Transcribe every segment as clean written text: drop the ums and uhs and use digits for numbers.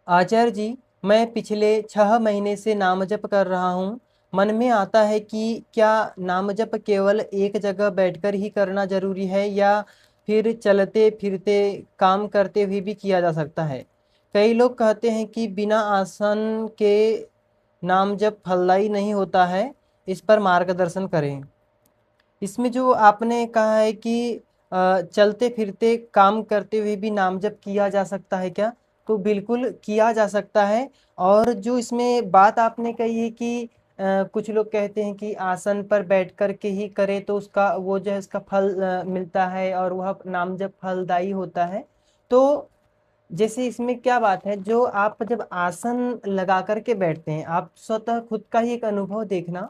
आचार्य जी, मैं पिछले 6 महीने से नाम जप कर रहा हूँ। मन में आता है कि क्या नाम जप केवल एक जगह बैठकर ही करना जरूरी है या फिर चलते फिरते काम करते हुए भी किया जा सकता है। कई लोग कहते हैं कि बिना आसन के नाम जप फलदायी नहीं होता है। इस पर मार्गदर्शन करें। इसमें जो आपने कहा है कि चलते फिरते काम करते हुए भी नाम जप किया जा सकता है क्या? तो बिल्कुल किया जा सकता है। और जो इसमें बात आपने कही है कि कुछ लोग कहते हैं कि आसन पर बैठ कर के ही करे तो उसका वो जो है उसका फल मिलता है और वह नाम जप फलदायी होता है। तो जैसे इसमें क्या बात है, जो आप जब आसन लगा कर के बैठते हैं, आप स्वतः खुद का ही एक अनुभव देखना।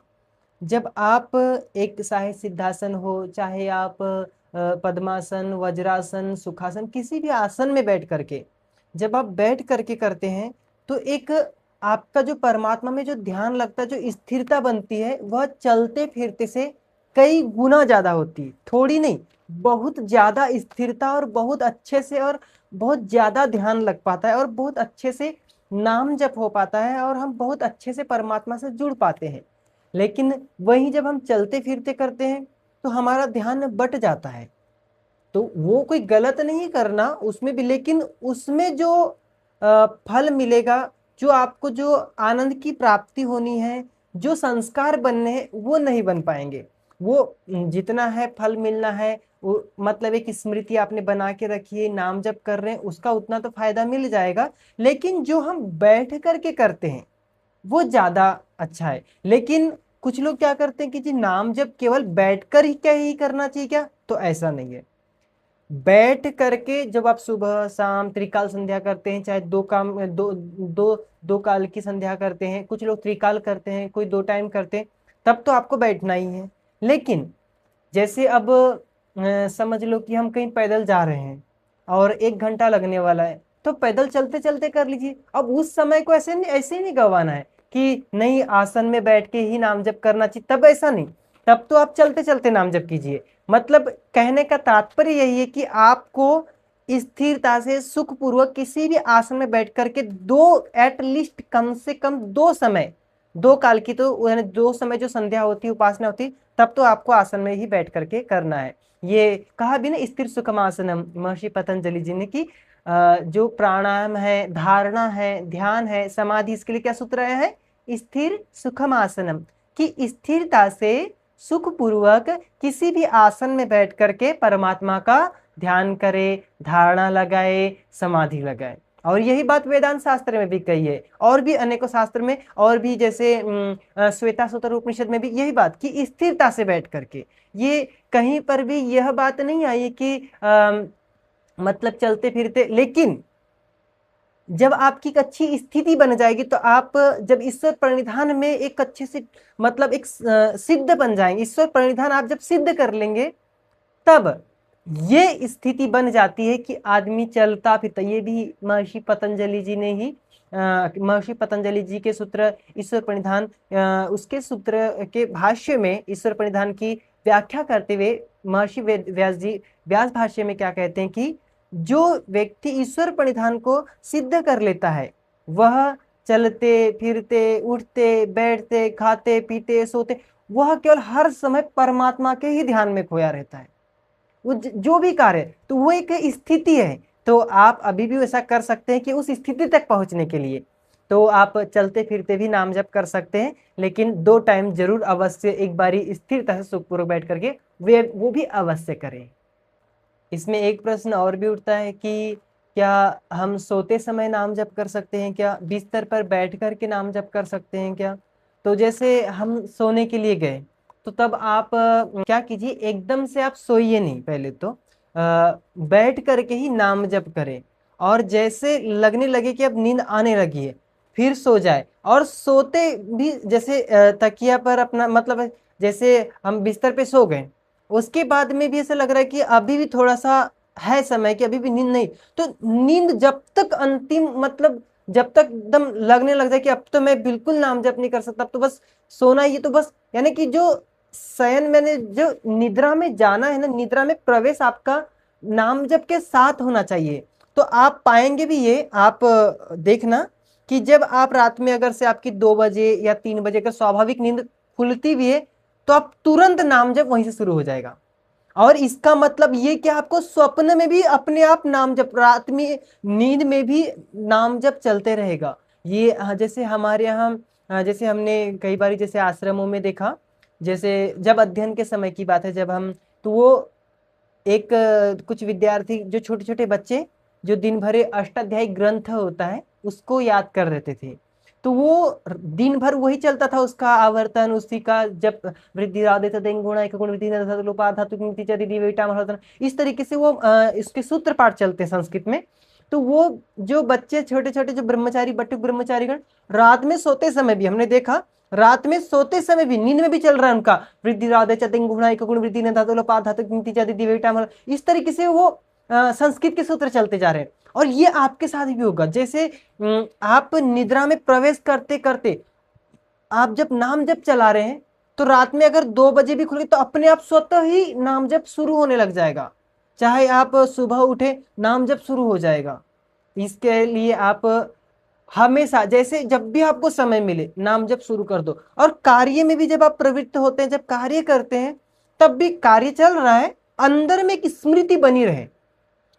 जब आप एक चाहे सिद्धासन हो, चाहे आप पद्मासन, वज्रासन, सुखासन, किसी भी आसन में बैठ करके जब आप बैठ करके करते हैं तो एक आपका जो परमात्मा में जो ध्यान लगता है, जो स्थिरता बनती है, वह चलते फिरते से कई गुना ज्यादा होती है। थोड़ी नहीं, बहुत ज्यादा स्थिरता और बहुत अच्छे से और बहुत ज्यादा ध्यान लग पाता है और बहुत अच्छे से नाम जप हो पाता है और हम बहुत अच्छे से परमात्मा से जुड़ पाते हैं। लेकिन वहीं जब हम चलते फिरते करते हैं तो हमारा ध्यान बट जाता है। तो वो कोई गलत नहीं करना उसमें भी, लेकिन उसमें जो फल मिलेगा, जो आपको जो आनंद की प्राप्ति होनी है, जो संस्कार बनने हैं, वो नहीं बन पाएंगे। वो जितना है फल मिलना है, वो मतलब एक स्मृति आपने बना के रखी है, नाम जप कर रहे हैं, उसका उतना तो फायदा मिल जाएगा। लेकिन जो हम बैठ करके करते हैं वो ज्यादा अच्छा है। लेकिन कुछ लोग क्या करते हैं कि जी नाम जब केवल बैठकर ही क्या ही करना चाहिए क्या, तो ऐसा नहीं है। बैठ करके जब आप सुबह शाम त्रिकाल संध्या करते हैं, चाहे दो काम दो दो दो काल की संध्या करते हैं, कुछ लोग त्रिकाल करते हैं, कोई 2 टाइम करते हैं, तब तो आपको बैठना ही है। लेकिन जैसे अब समझ लो कि हम कहीं पैदल जा रहे हैं और 1 घंटा लगने वाला है, तो पैदल चलते चलते कर लीजिए। अब उस समय को ऐसे ही नहीं गंवाना है कि नहीं आसन में बैठ के ही नाम जप करना चाहिए, तब ऐसा नहीं। तब तो आप चलते चलते नाम जप कीजिए। मतलब कहने का तात्पर्य यही है कि आपको स्थिरता से सुखपूर्वक किसी भी आसन में बैठ करके दो, एटलीस्ट कम से कम 2 समय, 2 काल की तो यानी 2 समय जो संध्या होती है, उपासना होती है, तब तो आपको आसन में ही बैठ करके करना है। ये कहा भी ना, स्थिर सुखमासनम, महर्षि पतंजलि जी ने कि जो प्राणायाम है, धारणा है, ध्यान है, समाधि, इसके लिए क्या सूत्र आया है? स्थिर सुखम आसनम। कि स्थिरता से सुखपूर्वक किसी भी आसन में बैठ करके परमात्मा का ध्यान करे, धारणा लगाए, समाधि लगाए। और यही बात वेदांत शास्त्र में भी कही है, और भी अनेकों शास्त्र में, और भी जैसे श्वेता सूत्र उपनिषद में भी यही बात कि स्थिरता से बैठ करके। ये कहीं पर भी यह बात नहीं आई कि मतलब चलते फिरते। लेकिन जब आपकी एक अच्छी स्थिति बन जाएगी तो आप जब ईश्वर प्रणिधान में एक अच्छे से मतलब एक सिद्ध बन जाएंगे, ईश्वर प्रणिधान आप जब सिद्ध कर लेंगे, तब ये स्थिति बन जाती है कि आदमी चलता फिरता। ये भी महर्षि पतंजलि जी ने ही महर्षि पतंजलि जी के सूत्र ईश्वर प्रणिधान, उसके सूत्र के भाष्य में ईश्वर प्रणिधान की व्याख्या करते हुए महर्षि व्यास जी व्यास भाष्य में क्या कहते हैं कि जो व्यक्ति ईश्वर प्रणिधान को सिद्ध कर लेता है, वह चलते फिरते, उठते बैठते, खाते पीते सोते, वह केवल हर समय परमात्मा के ही ध्यान में खोया रहता है। वो जो भी कार्य, तो वो एक स्थिति है। तो आप अभी भी वैसा कर सकते हैं कि उस स्थिति तक पहुंचने के लिए तो आप चलते फिरते भी नाम जप कर सकते हैं। लेकिन 2 टाइम जरूर अवश्य एक बारी स्थिरता से सुखपूर्वक बैठ करके वे वो भी अवश्य करें। इसमें एक प्रश्न और भी उठता है कि क्या हम सोते समय नाम जप कर सकते हैं क्या? बिस्तर पर बैठ कर के नाम जप कर सकते हैं क्या? तो जैसे हम सोने के लिए गए तो तब आप क्या कीजिए, एकदम से आप सोइए नहीं, पहले तो बैठ करके ही नाम जप करें। और जैसे लगने लगे कि अब नींद आने लगी है, फिर सो जाए। और सोते भी जैसे तकिया पर अपना मतलब जैसे हम बिस्तर पे सो गए, उसके बाद में भी ऐसा लग रहा है कि अभी भी थोड़ा सा है समय कि अभी भी नींद नहीं, तो नींद जब तक अंतिम मतलब जब तक एकदम लगने लग जाए कि अब तो मैं बिल्कुल नाम जप नहीं कर सकता, अब तो बस सोना ही है, तो बस यानी कि जो शयन मैंने जो निद्रा में जाना है ना, निद्रा में प्रवेश आपका नाम जप के साथ होना चाहिए। तो आप पाएंगे भी ये, आप देखना कि जब आप रात में अगर से आपकी 2 बजे या 3 बजे का स्वाभाविक नींद खुलती भी है, तो आप तुरंत नाम जप वहीं से शुरू हो जाएगा। और इसका मतलब ये कि आपको स्वप्न में भी अपने आप नाम जप, रात में नींद में भी नाम जप चलते रहेगा। ये जैसे हमारे यहाँ जैसे हमने कई बार जैसे आश्रमों में देखा, जैसे जब अध्ययन के समय की बात है, जब हम, तो वो एक कुछ विद्यार्थी जो छोटे छोटे बच्चे जो दिन भर अष्टाध्यायी ग्रंथ होता है उसको याद कर रहते थे, तो वो दिन भर वही चलता था, उसका आवर्तन, उसी का जब वृद्धि राधे गुण एक गुण वृद्धि लोपा धातु नीति चरि दी वेटा महत्तन, इस तरीके से वो इसके सूत्र पाठ चलते हैं संस्कृत में। तो वो जो बच्चे छोटे छोटे जो ब्रह्मचारी बटुक ब्रह्मचारीगण रात में सोते समय भी हमने देखा, रात में सोते समय भी नींद में भी चल रहा है उनका वृद्धि राधे चतिंग गुणा एक गुण वृद्धि न धातु लोपा धातु नीति चरि दी वेटा, इस तरीके से वो संस्कृत के सूत्र चलते जा रहे हैं। और ये आपके साथ भी होगा, जैसे आप निद्रा में प्रवेश करते करते आप जब नाम जप चला रहे हैं, तो रात में अगर 2 बजे भी खुले तो अपने आप स्वतः ही नाम जप शुरू होने लग जाएगा, चाहे आप सुबह उठे नाम जप शुरू हो जाएगा। इसके लिए आप हमेशा जैसे जब भी आपको समय मिले नाम जप शुरू कर दो। और कार्य में भी जब आप प्रवृत्त होते हैं, जब कार्य करते हैं, तब भी कार्य चल रहा है, अंदर में एक स्मृति बनी रहे।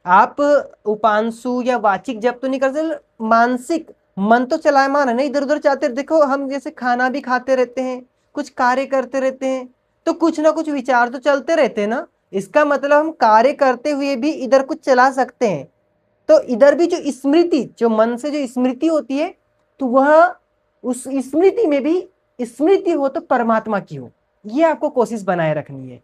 आप उपांशु या वाचिक जप तो नहीं कर सकते, मानसिक मन तो चलायमान है ना, इधर उधर जाते। देखो हम जैसे खाना भी खाते रहते हैं, कुछ कार्य करते रहते हैं, तो कुछ ना कुछ विचार तो चलते रहते हैं ना। इसका मतलब हम कार्य करते हुए भी इधर कुछ चला सकते हैं। तो इधर भी जो स्मृति, जो मन से जो स्मृति होती है, तो वह उस स्मृति में भी स्मृति हो तो परमात्मा की हो, ये आपको कोशिश बनाए रखनी है।